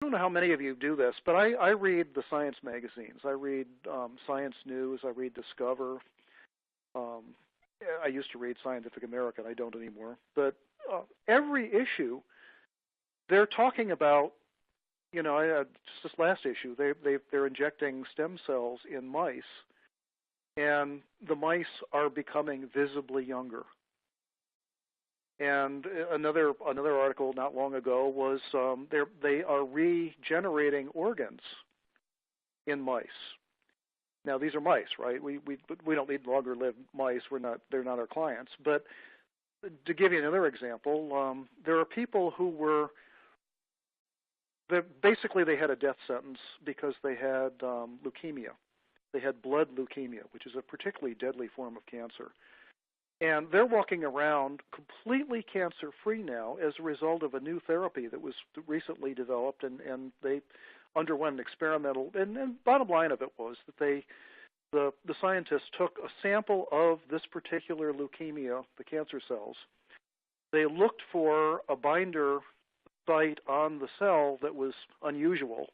don't know how many of you do this, but I read the science magazines. I read Science News. I read Discover. I used to read Scientific American. I don't anymore. But every issue, they're talking about, just this last issue, they're injecting stem cells in mice, and the mice are becoming visibly younger. And another article not long ago was they are regenerating organs in mice. Now these are mice, right? We don't need longer lived mice. They're not our clients. But to give you another example, there are people who basically they had a death sentence because they had leukemia. They had blood leukemia, which is a particularly deadly form of cancer. And they're walking around completely cancer-free now as a result of a new therapy that was recently developed, and they underwent an experimental. And bottom line of it was that the scientists took a sample of this particular leukemia, the cancer cells. They looked for a binder site on the cell that was unusual.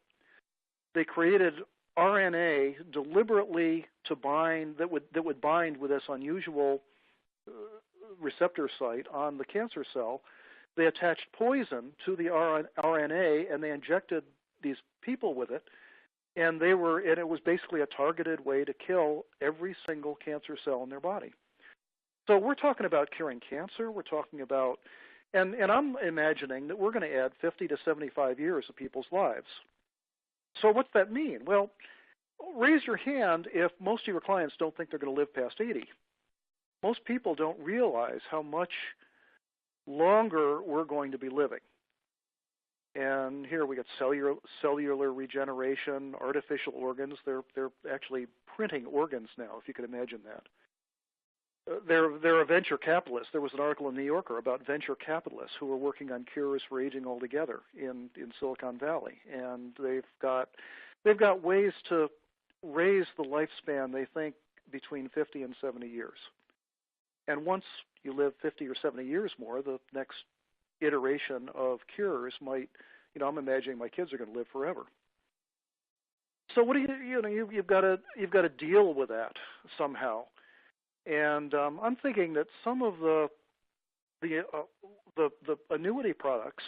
They created RNA deliberately to bind that would bind with this unusual receptor site on the cancer cell. They attached poison to the RNA, and they injected these people with it, and it was basically a targeted way to kill every single cancer cell in their body. So we're talking about curing cancer. We're talking about, and I'm imagining that we're going to add 50 to 75 years of people's lives. So what's that mean? Well, raise your hand if most of your clients don't think they're going to live past 80. Most people don't realize how much longer we're going to be living. And here we got cellular regeneration, artificial organs. They're actually printing organs now, if you can imagine that. There are venture capitalists. There was an article in New Yorker about venture capitalists who are working on cures for aging altogether in Silicon Valley, and they've got ways to raise the lifespan, they think, between 50 and 70 years. And once you live 50 or 70 years more, the next iteration of cures might, I'm imagining my kids are going to live forever. So what do you've got to deal with that somehow. And I'm thinking that some of the annuity products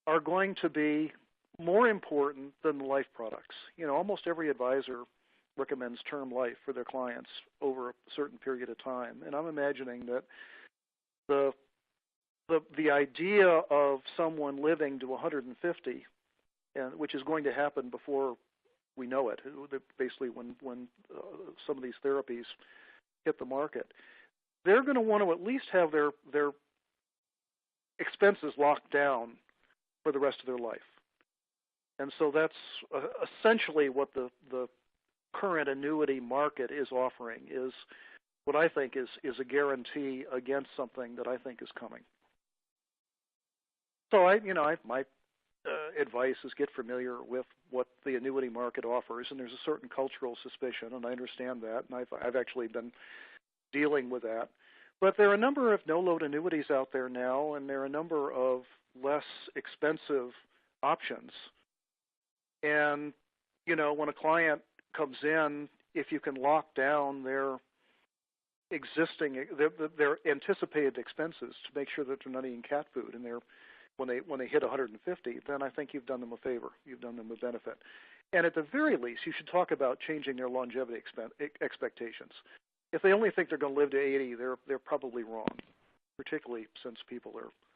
are going to be more important than the life products. Almost every advisor recommends term life for their clients over a certain period of time, and I'm imagining that the idea of someone living to 150, and which is going to happen before we know it, basically when some of these therapies hit the market, they're going to want to at least have their expenses locked down for the rest of their life. And so that's essentially what the current annuity market is offering, is what I think is a guarantee against something that I think is coming. So my advice is get familiar with what the annuity market offers, and there's a certain cultural suspicion, and I understand that, and I've actually been dealing with that. But there are a number of no-load annuities out there now, and there are a number of less expensive options. And, when a client comes in, if you can lock down their anticipated expenses to make sure that they're not eating cat food and when they hit 150, then I think you've done them a favor. You've done them a benefit. And at the very least, you should talk about changing their longevity expectations. If they only think they're going to live to 80, they're probably wrong, particularly since people are